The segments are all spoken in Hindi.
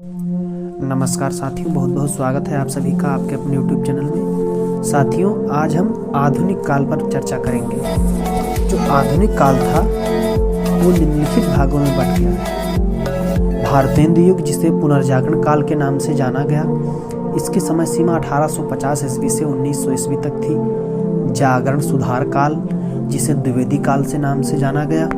नमस्कार साथियों, बहुत बहुत स्वागत है आप सभी का आपके अपने YouTube चैनल में। साथियों, आज हम आधुनिक काल पर चर्चा करेंगे। जो आधुनिक काल था वो निम्नलिखित भागों में बंट गया। भारतेंदु युग, जिसे पुनर्जागरण काल के नाम से जाना गया, इसकी समय सीमा 1850 ईस्वी से 1900 ईस्वी तक थी। जागरण सुधार काल, जिसे द्विवेदी काल से नाम से जाना गया,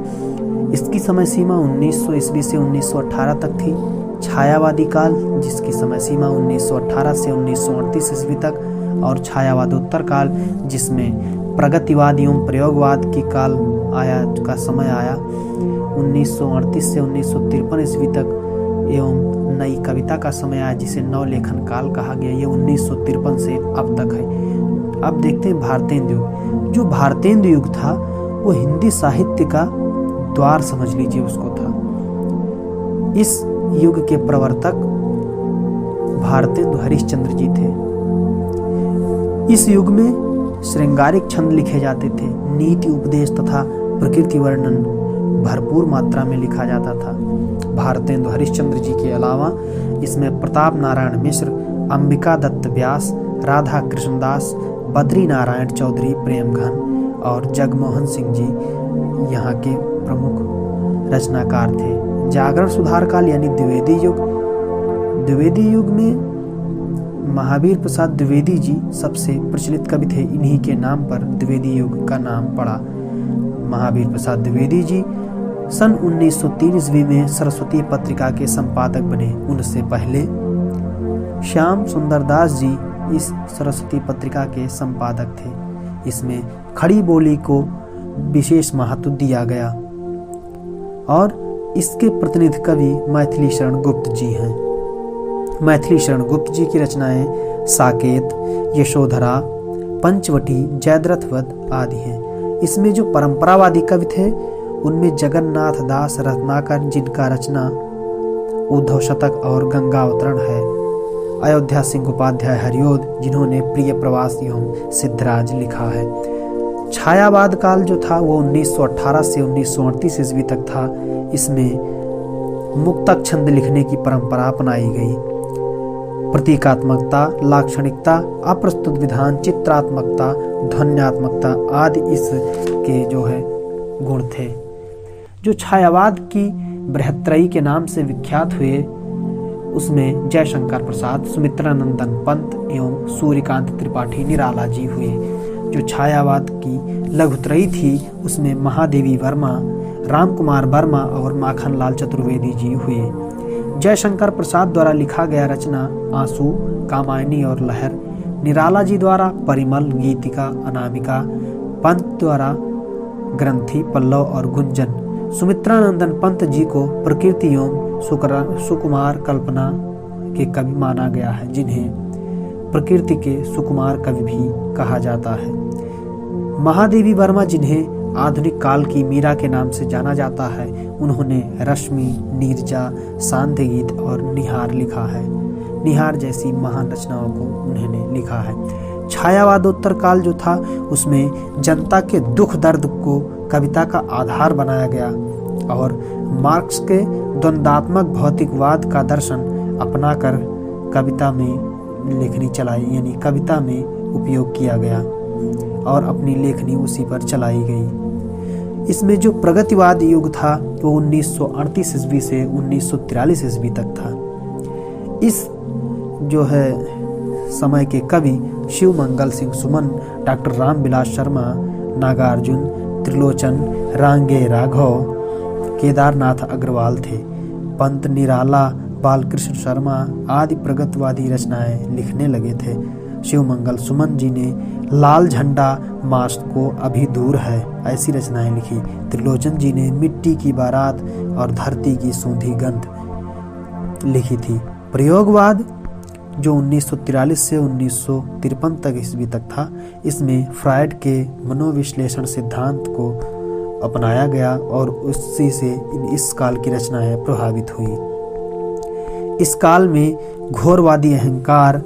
इसकी समय सीमा 1900 ईस्वी से 1918 तक थी। छायावादी काल, जिसकी समय सीमा 1918 से 1938 ईस्वी तक, और छायावादोत्तर काल, जिसमें प्रगतिवाद एवं प्रयोगवाद की काल का समय आया 1938 से 1953 ईस्वी तक, एवं नई कविता का समय आया जिसे नवलेखन काल कहा गया। ये 1953 से अब तक है। अब देखते हैं भारतेंदु युग। जो भारतेंदु युग था वो हिंदी साहित्य का द्वार समझ लीजिए उसको था। इस युग के प्रवर्तक भारतेंदु हरिश्चंद्र जी थे। इस युग में श्रृंगारिक छंद लिखे जाते थे। नीति उपदेश तथा प्रकृति वर्णन भरपूर मात्रा में लिखा जाता था। भारतेंदु हरिश्चंद्र जी के अलावा इसमें प्रताप नारायण मिश्र, अंबिका दत्त व्यास, राधा कृष्णदास, बद्री नारायण चौधरी प्रेमघन और जगमोहन सिंह जी यहाँ के प्रमुख रचनाकार थे। जागरण सुधार काल यानी द्विवेदी युग। द्विवेदी युग में महावीर प्रसाद द्विवेदी जी सबसे प्रचलित कवि थे। इन्हीं के नाम पर द्विवेदी युग का नाम पड़ा। महावीर प्रसाद द्विवेदी जी सन 1903 ईस्वी में सरस्वती पत्रिका के संपादक बने। उनसे पहले श्याम सुंदर दास जी इस सरस्वती पत्रिका के संपादक थे। इसमें खड़ी बोली को विशेष महत्व दिया गया और इसके प्रतिनिधि कवि मैथिली शरण गुप्त जी हैं। मैथिली शरण गुप्त जी की रचनाएं साकेत, यशोधरा, पंचवटी, जयद्रथवध आदि हैं। इसमें जो परंपरावादी कवि थे उनमें जगन्नाथ दास रत्नाकर, जिनका रचना उद्धव शतक और गंगावतरण है। अयोध्या सिंह उपाध्याय हरिओद, जिन्होंने प्रिय प्रवास एवं सिद्धराज लिखा है। छायावाद काल जो था वो 1918 से 1938 ईस्वी तक था। इसमें मुक्तक छंद लिखने की परंपरा अपनाई गई। प्रतीकात्मकता, लाक्षणिकता, अप्रस्तुत विधान, चित्रात्मकता, ध्वन्यात्मकता आदि इसके जो है गुण थे। जो छायावाद की बृहत्त्रयी के नाम से विख्यात हुए उसमें जयशंकर प्रसाद, सुमित्रानंदन पंत एवं सूर्यकांत त्रिपाठी निराला जी हुए। जो छायावाद की लघुत्रयी थी उसमें महादेवी वर्मा, राम कुमार वर्मा और माखनलाल चतुर्वेदी जी हुए। जयशंकर प्रसाद द्वारा लिखा गया रचना आंसू, कामायनी और लहर, निराला जी द्वारा परिमल, गीतिका, अनामिका, पंत द्वारा ग्रंथि, पल्लव और गुंजन, सुमित्रानंदन पंत जी को प्रकृति एवं सुकुमार कल्पना के कवि माना गया है, जिन्हें प्रकृति के सुकुमार कवि भी कहा जाता है। महादेवी वर्मा, जिन्हें आधुनिक काल की मीरा के नाम से जाना जाता है, उन्होंने रश्मि, नीरजा, सांध्य गीत और निहार लिखा है। निहार जैसी महान रचनाओं को उन्होंने लिखा है। छायावादोत्तर काल जो था उसमें जनता के दुख दर्द को कविता का आधार बनाया गया और मार्क्स के द्वंद्वात्मक भौतिकवाद का दर्शन अपनाकर कविता में लेखनी चलाई, यानी कविता में उपयोग किया गया और अपनी लेखनी उसी पर चलाई गई। इसमें जो प्रगतिवाद युग था वो 1938 ईस्वी से 1943 ईस्वी तक था। इस जो है समय के कवि शिव मंगल सिंह सुमन, डॉक्टर रामविलास शर्मा, नागार्जुन, त्रिलोचन, रांगे राघव, केदारनाथ अग्रवाल थे। पंत, निराला, बालकृष्ण शर्मा आदि प्रगतिवादी रचनाएं लिखने लगे थे। शिव मंगल सुमन जी ने लाल झंडा मास्ट को अभी दूर है ऐसी रचनाएं लिखी। त्रिलोचन जी ने मिट्टी की बारात और धरती की सूंधी गंध लिखी थी। प्रयोगवाद जो 1943 से 1953 तक ईस्वी तक था, इसमें फ्रायड के मनोविश्लेषण सिद्धांत को अपनाया गया और उसी से इस काल की रचनाएं प्रभावित हुई। इस काल में घोरवादी अहंकार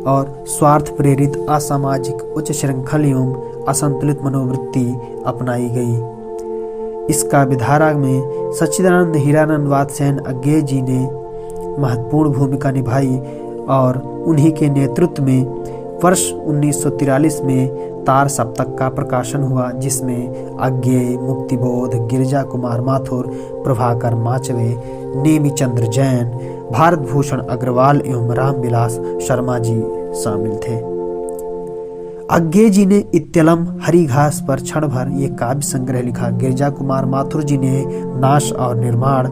और स्वार्थ प्रेरित असामाजिक उच्च श्रृंखल एवं असंतुलित मनोवृत्ति अपनाई गई। इस काव्यधारा में सच्चिदानंद हीरानंद वात्स्यायन अज्ञेय जी ने महत्वपूर्ण भूमिका निभाई और उन्हीं के नेतृत्व में वर्ष 1943 में तार सप्तक का प्रकाशन हुआ, जिसमें अज्ञेय, मुक्तिबोध, गिरिजा कुमार माथुर, प्रभाकर माचवे, नेमीचंद्र जैन, भारत भूषण अग्रवाल एवं रामविलास शर्मा जी शामिल थे। अज्ञेय जी ने इत्यलम हरी घास पर क्षण भर ये काव्य संग्रह लिखा। गिरिजा कुमार माथुर जी ने नाश और निर्माण,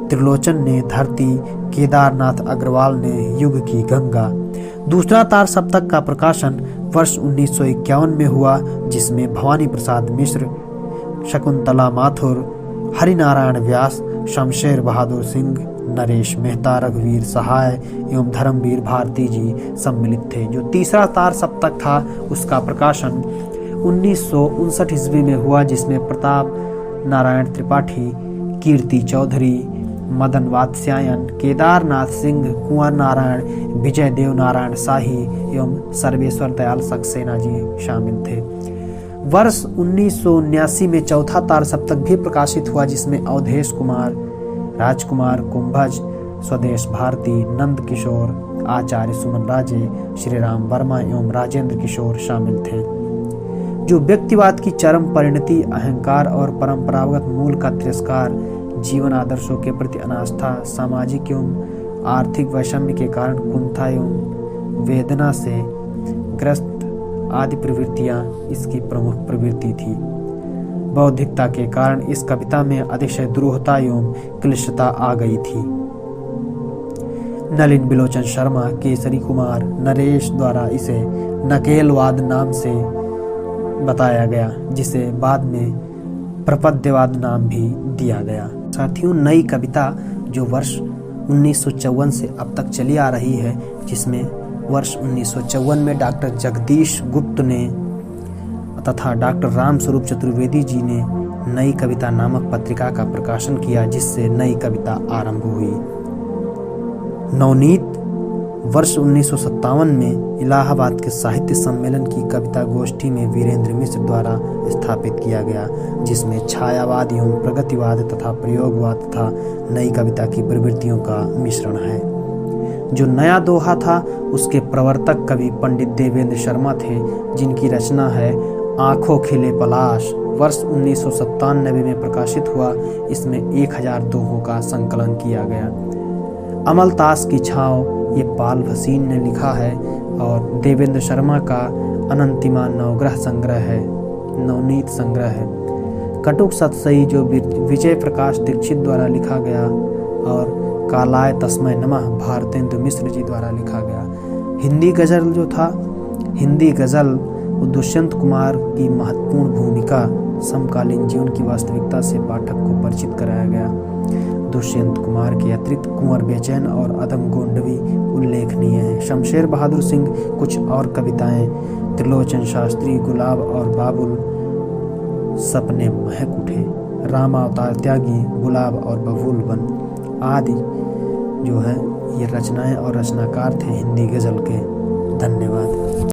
त्रिलोचन ने धरती, केदारनाथ अग्रवाल ने युग की गंगा। दूसरा तार सप्तक का प्रकाशन वर्ष 1951 में हुआ, जिसमें भवानी प्रसाद मिश्र, शकुंतला माथुर, हरिनारायण व्यास, शमशेर बहादुर सिंह, नरेश मेहता, रघुवीर सहाय एवं धर्मवीर भारती जी सम्मिलित थे। जो तीसरा तार सप्तक था उसका प्रकाशन 1959 ईस्वी में हुआ, जिसमें प्रताप नारायण त्रिपाठी, कीर्ति चौधरी, मदन वात्स्यायन, केदारनाथ सिंह, कुंवर नारायण, विजय देव नारायण शाही एवं सर्वेश्वर दयाल सक्सेना जी शामिल थे। वर्ष 1979 में चौथा तार सप्तक भी प्रकाशित हुआ, जिसमें अवधेश कुमार, राजकुमार कुंभज, स्वदेश भारती, नंद किशोर, आचार्य सुमन राजे, श्री राम वर्मा एवं राजेंद्र किशोर शामिल थे। जो व्यक्तिवाद की चरम परिणति, अहंकार और परंपरागत मूल का तिरस्कार, जीवन आदर्शों के प्रति अनास्था, सामाजिक एवं आर्थिक वैषम्य के कारण कुंठा एवं वेदना से ग्रस्त आदि प्रवृत्तियां इसकी प्रमुख प्रवृत्ति थी। बौद्धिकता के कारण इस कविता में अतिशय दुरूहता एवं क्लिष्टता आ गई थी। नलिन बिलोचन शर्मा, केसरी कुमार, नरेश द्वारा इसे नकेलवाद नाम से बताया गया, जिसे बाद में प्रपद्यवाद नाम भी दिया गया। साथियों, नई कविता जो वर्ष 1954 से अब तक चली आ रही है, जिसमें वर्ष 1954 में डॉक्टर जगदीश गुप्त ने तथा डॉक्टर रामस्वरूप चतुर्वेदी जी ने नई कविता नामक पत्रिका का प्रकाशन किया, जिससे नई कविता आरंभ हुई। नवनीत वर्ष 1957 में इलाहाबाद के साहित्य सम्मेलन की कविता गोष्ठी में वीरेंद्र मिश्र द्वारा स्थापित किया गया, जिसमें छायावाद एवं प्रगतिवाद तथा प्रयोगवाद तथा नई कविता की प्रवृत्तियों का मिश्रण है। जो नया दोहा था उसके प्रवर्तक कवि पंडित देवेंद्र शर्मा थे, जिनकी रचना है आंखों खिले पलाश, वर्ष 1997 में प्रकाशित हुआ। इसमें 1000 दोहों का संकलन किया गया। अमलतास की छाँव ये पाल भसीन ने लिखा है और देवेंद्र शर्मा का अनंतिमा नवग्रह संग्रह है, नवनीत संग्रह है। कटुक सतसई जो विजय प्रकाश दीक्षित द्वारा लिखा गया और कालाय तस्मै नमः भारतेंदु मिश्र जी द्वारा लिखा गया। हिंदी गजल जो था, हिंदी गजल दुष्यंत कुमार की महत्वपूर्ण भूमिका, समकालीन जीवन की वास्तविकता से पाठक को परिचित कराया गया। दुष्यंत कुमार के अतिरिक्त कुंवर बेचैन और अदम गोंडवी उल्लेखनीय हैं। शमशेर बहादुर सिंह कुछ और कविताएं, त्रिलोचन शास्त्री, गुलाब और बाबुल, सपने महक उठे, रामा अवतार त्यागी, गुलाब और बबूल बन आदि जो है ये रचनाएं और रचनाकार थे हिंदी गजल के। धन्यवाद।